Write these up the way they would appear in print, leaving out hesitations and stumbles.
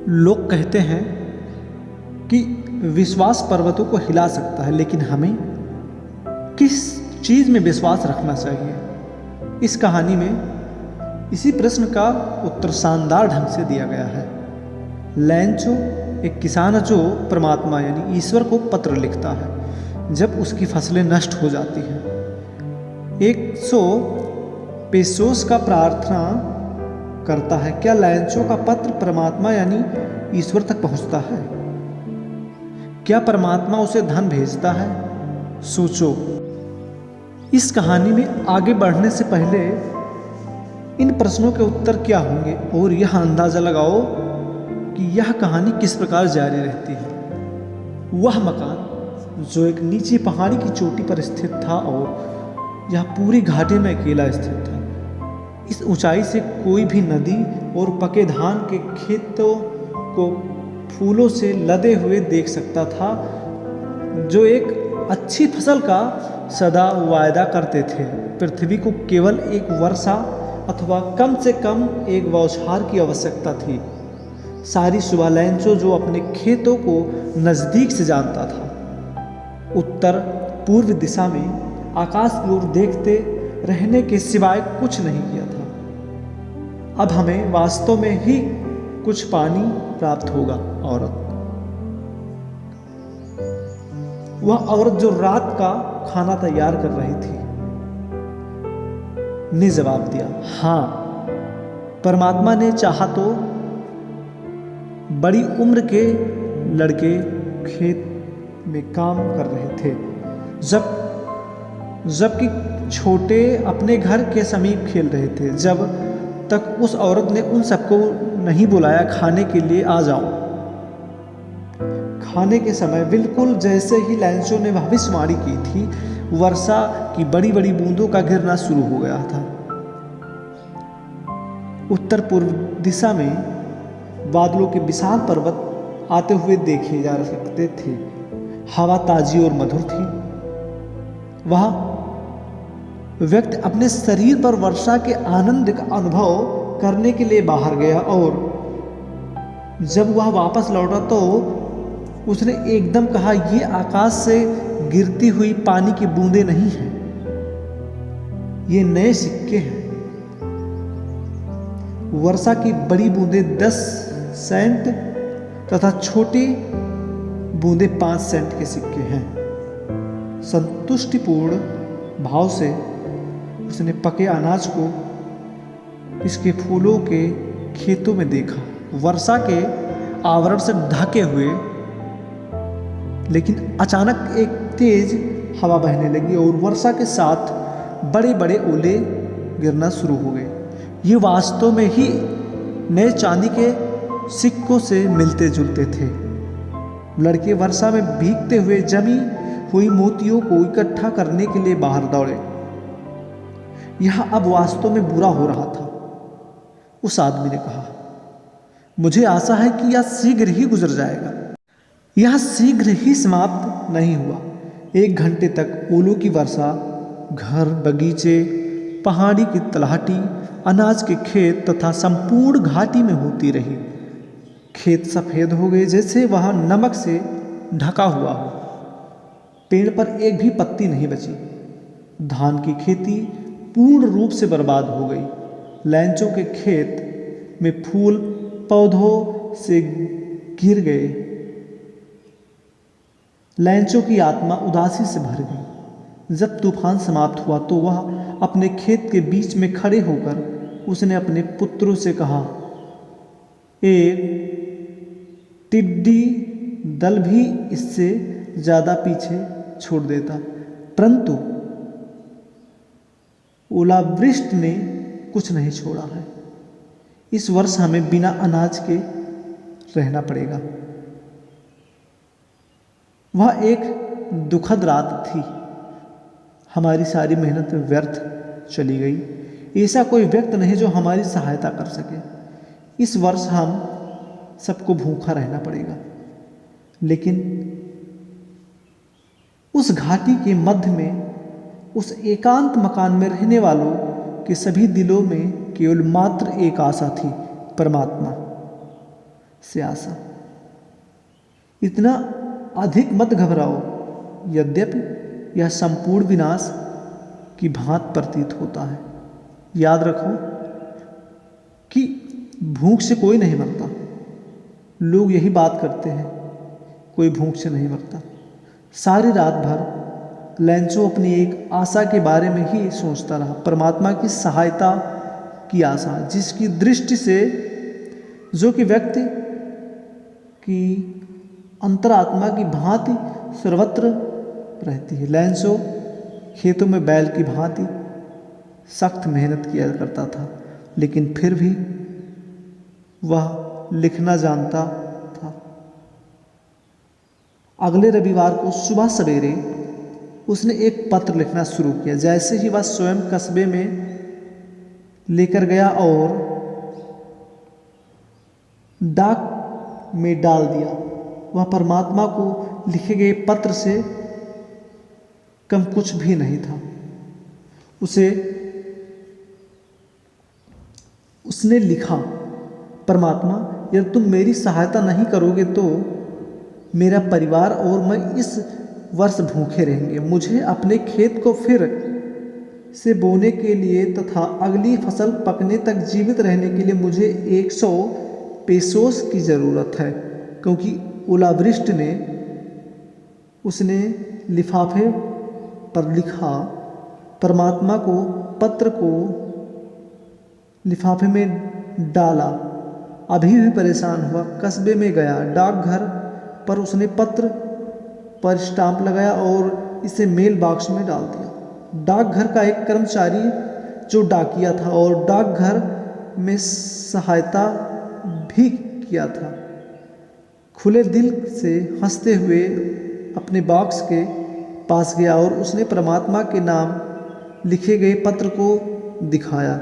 लोग कहते हैं कि विश्वास पर्वतों को हिला सकता है, लेकिन हमें किस चीज़ में विश्वास रखना चाहिए? इस कहानी में इसी प्रश्न का उत्तर शानदार ढंग से दिया गया है। लैंचो एक किसान है जो परमात्मा यानी ईश्वर को पत्र लिखता है जब उसकी फसलें नष्ट हो जाती हैं। 100 पेसोस का प्रार्थना करता है। क्या लैंचो का पत्र परमात्मा यानी ईश्वर तक पहुंचता है? क्या परमात्मा उसे धन भेजता है? सोचो। इस कहानी में आगे बढ़ने से पहले इन प्रश्नों के उत्तर क्या होंगे और यह अंदाजा लगाओ कि यह कहानी किस प्रकार जारी रहती है। वह मकान जो एक नीचे पहाड़ी की चोटी पर स्थित था और यह पूरी घाटी में अकेला स्थित था। इस ऊंचाई से कोई भी नदी और पके धान के खेतों को फूलों से लदे हुए देख सकता था, जो एक अच्छी फसल का सदा वायदा करते थे। पृथ्वी को केवल एक वर्षा अथवा कम से कम एक बौछार की आवश्यकता थी। सारी सुबह लैंचो जो अपने खेतों को नज़दीक से जानता था, उत्तर पूर्व दिशा में आकाश की ओर देखते रहने के सिवाय कुछ नहीं किया था। अब हमें वास्तव में ही कुछ पानी प्राप्त होगा। वह औरत जो रात का खाना तैयार कर रही थी ने जवाब दिया, हाँ, परमात्मा ने चाहा तो बड़ी उम्र के लड़के खेत में काम कर रहे थे, जबकि छोटे अपने घर के समीप खेल रहे थे। जब तक उस औरत ने उन सबको नहीं बुलाया, खाने के लिए आ जाओ। खाने के समय बिल्कुल जैसे ही लैंचो ने भविष्यवाणी की थी, वर्षा की बड़ी बड़ी बूंदों का गिरना शुरू हो गया था। उत्तर पूर्व दिशा में बादलों के विशाल पर्वत आते हुए देखे जा सकते थे। हवा ताजी और मधुर थी। वह व्यक्ति अपने शरीर पर वर्षा के आनंद का अनुभव करने के लिए बाहर गया और जब वह वापस लौटा तो उसने एकदम कहा, ये आकाश से गिरती हुई पानी की बूंदें नहीं हैं, ये नए सिक्के हैं। वर्षा की बड़ी बूंदें 10 सेंट तथा छोटी बूंदें 5 सेंट के सिक्के हैं। संतुष्टिपूर्ण भाव से उसने पके अनाज को इसके फूलों के खेतों में देखा। वर्षा के आवरण से ढके हुए, लेकिन अचानक एक तेज हवा बहने लगी और वर्षा के साथ बड़े बड़े ओले गिरना शुरू हो गए। ये वास्तव में ही नए चांदी के सिक्कों से मिलते जुलते थे। लड़के वर्षा में भीगते हुए जमी हुई मोतियों को इकट्ठा करने के लिए बाहर दौड़े। यह अब वास्तव में बुरा हो रहा था। उस आदमी ने कहा, मुझे आशा है कि यह शीघ्र ही गुजर जाएगा। यह शीघ्र ही समाप्त नहीं हुआ। 1 घंटे तक ओलों की वर्षा घर, बगीचे, पहाड़ी की तलहटी, अनाज के खेत तथा संपूर्ण घाटी में होती रही। खेत सफ़ेद हो गए जैसे वह नमक से ढका हुआ हो। पेड़ पर एक भी पत्ती नहीं बची। धान की खेती पूर्ण रूप से बर्बाद हो गई। लैंचो के खेत में फूल पौधों से गिर गए। लैंचो की आत्मा उदासी से भर गई। जब तूफान समाप्त हुआ तो वह अपने खेत के बीच में खड़े होकर उसने अपने पुत्रों से कहा, एक टिड्डी दल भी इससे ज़्यादा पीछे छोड़ देता, परंतु ओलावृष्टि ने कुछ नहीं छोड़ा है। इस वर्ष हमें बिना अनाज के रहना पड़ेगा। वह एक दुखद रात थी। हमारी सारी मेहनत व्यर्थ चली गई। ऐसा कोई व्यक्ति नहीं जो हमारी सहायता कर सके। इस वर्ष हम सबको भूखा रहना पड़ेगा। लेकिन उस घाटी के मध्य में, उस एकांत मकान में रहने वालों के सभी दिलों में केवल मात्र एक आशा थी, परमात्मा। से आशा। इतना अधिक मत घबराओ, यद्यपि यह संपूर्ण विनाश की भांति प्रतीत होता है। याद रखो कि भूख से कोई नहीं मरता। लोग यही बात करते हैं, कोई भूख से नहीं मरता। सारी रात भर लैंसो अपनी एक आशा के बारे में ही सोचता रहा, परमात्मा की सहायता की आशा, जिसकी दृष्टि से जो कि व्यक्ति की अंतरात्मा की भांति सर्वत्र रहती है। लैंसो खेतों में बैल की भांति सख्त मेहनत किया करता था, लेकिन फिर भी वह लिखना जानता था। अगले रविवार को सुबह सवेरे उसने एक पत्र लिखना शुरू किया। जैसे ही वह स्वयं कस्बे में लेकर गया और डाक में डाल दिया, वह परमात्मा को लिखे गए पत्र से कम कुछ भी नहीं था। उसने लिखा, परमात्मा, यदि तुम मेरी सहायता नहीं करोगे तो मेरा परिवार और मैं इस वर्ष भूखे रहेंगे। मुझे अपने खेत को फिर से बोने के लिए तथा अगली फसल पकने तक जीवित रहने के लिए मुझे 100 पेसोस की ज़रूरत है, क्योंकि ओलावृष्टि ने उसने लिफाफे पर लिखा। परमात्मा को पत्र को लिफाफे में डाला। अभी भी परेशान हुआ कस्बे में गया। डाकघर पर उसने पत्र पर स्टाम्प लगाया और इसे मेल बॉक्स में डाल दिया। डाकघर का एक कर्मचारी जो डाकिया था और डाकघर में सहायता भी किया था, खुले दिल से हंसते हुए अपने बॉक्स के पास गया और उसने परमात्मा के नाम लिखे गए पत्र को दिखाया।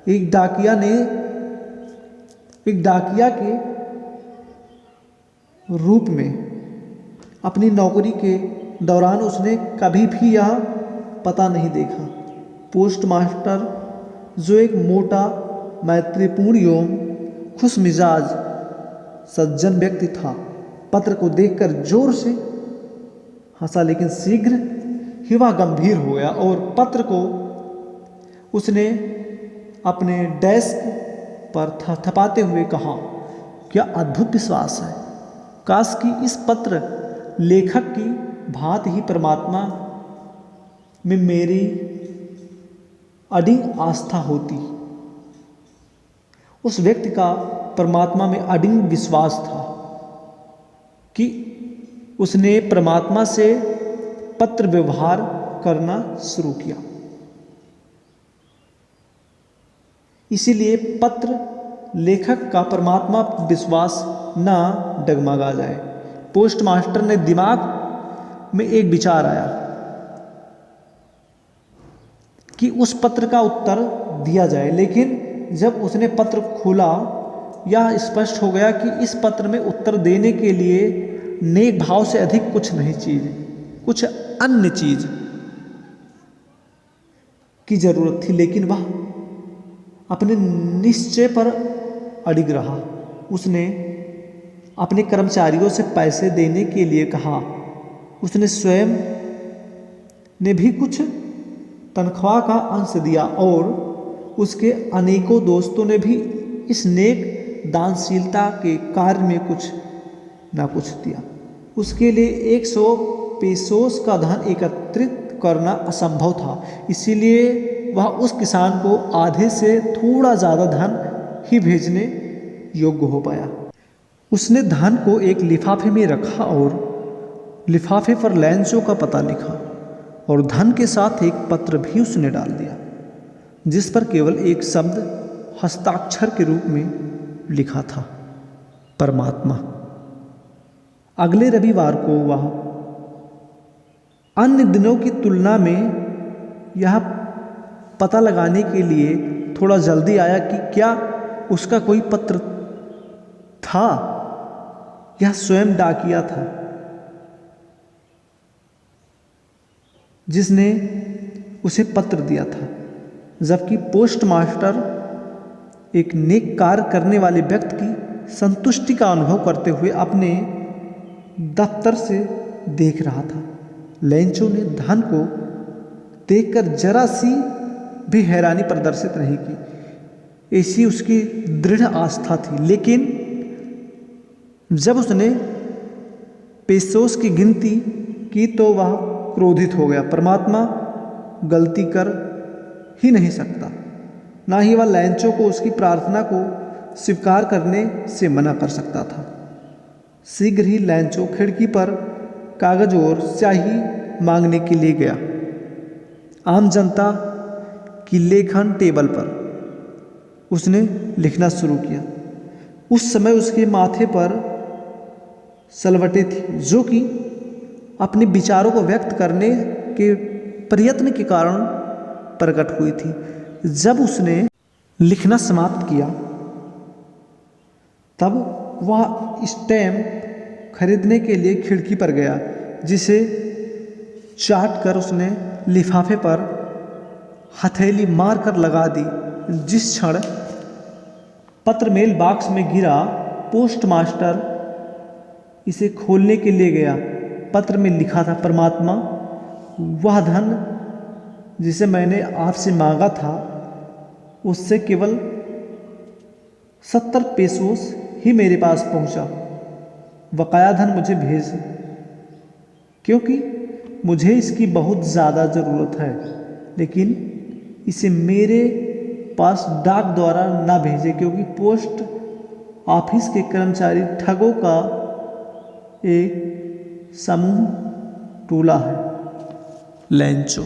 एक डाकिया के रूप में अपनी नौकरी के दौरान उसने कभी भी यह पता नहीं देखा। पोस्ट मास्टर, जो एक मोटा, मैत्रीपूर्ण एवं खुश मिजाज सज्जन व्यक्ति था, पत्र को देखकर जोर से हंसा, लेकिन शीघ्र ही वह गंभीर हो गया और पत्र को उसने अपने डेस्क पर थपथपाते हुए कहा, क्या अद्भुत विश्वास है! काश कि इस पत्र लेखक की भांति ही परमात्मा में मेरी अडिग आस्था होती। उस व्यक्ति का परमात्मा में अडिग विश्वास था कि उसने परमात्मा से पत्र व्यवहार करना शुरू किया। इसीलिए पत्र लेखक का परमात्मा विश्वास न डगमगा जाए। पोस्ट मास्टर ने दिमाग में एक विचार आया कि उस पत्र का उत्तर दिया जाए, लेकिन जब उसने पत्र खोला, यह स्पष्ट हो गया कि इस पत्र में उत्तर देने के लिए नेक भाव से अधिक कुछ नहीं चाहिए, कुछ अन्य चीज की जरूरत थी। लेकिन वह अपने निश्चय पर अडिग रहा। उसने अपने कर्मचारियों से पैसे देने के लिए कहा। उसने स्वयं ने भी कुछ तनख्वाह का अंश दिया और उसके अनेकों दोस्तों ने भी इस नेक दानशीलता के कार्य में कुछ ना कुछ दिया। उसके लिए 100 पेसोस का धन एकत्रित करना असंभव था, इसीलिए वह उस किसान को आधे से थोड़ा ज़्यादा धन ही भेजने योग्य हो पाया। उसने धन को एक लिफाफे में रखा और लिफाफे पर लैंसो का पता लिखा और धन के साथ एक पत्र भी उसने डाल दिया, जिस पर केवल एक शब्द हस्ताक्षर के रूप में लिखा था, परमात्मा। अगले रविवार को वह अन्य दिनों की तुलना में यह पता लगाने के लिए थोड़ा जल्दी आया कि क्या उसका कोई पत्र था। यह स्वयं डाकिया था जिसने उसे पत्र दिया था, जबकि पोस्ट मास्टर एक नेक कार्य करने वाले व्यक्ति की संतुष्टि का अनुभव करते हुए अपने दफ्तर से देख रहा था। लैंचो ने धन को देखकर जरा सी भी हैरानी प्रदर्शित नहीं की, ऐसी उसकी दृढ़ आस्था थी। लेकिन जब उसने पेसोस की गिनती की तो वह क्रोधित हो गया। परमात्मा गलती कर ही नहीं सकता, ना ही वह लैंचो को उसकी प्रार्थना को स्वीकार करने से मना कर सकता था। शीघ्र ही लैंचो खिड़की पर कागज और स्याही मांगने के लिए गया। आम जनता की लेखन टेबल पर उसने लिखना शुरू किया। उस समय उसके माथे पर सलवटें थी, जो कि अपने विचारों को व्यक्त करने के प्रयत्न के कारण प्रकट हुई थी। जब उसने लिखना समाप्त किया तब वह स्टैम्प खरीदने के लिए खिड़की पर गया, जिसे चाट कर उसने लिफाफे पर हथेली मारकर लगा दी। जिस क्षण पत्र मेल बॉक्स में गिरा, पोस्टमास्टर इसे खोलने के लिए गया। पत्र में लिखा था, परमात्मा, वह धन जिसे मैंने आपसे मांगा था उससे केवल 70 पेसोस ही मेरे पास पहुंचा। बकाया धन मुझे भेज, क्योंकि मुझे इसकी बहुत ज़्यादा ज़रूरत है, लेकिन इसे मेरे पास डाक द्वारा ना भेजें, क्योंकि पोस्ट ऑफिस के कर्मचारी ठगों का एक समूह टोला है। लैंचो।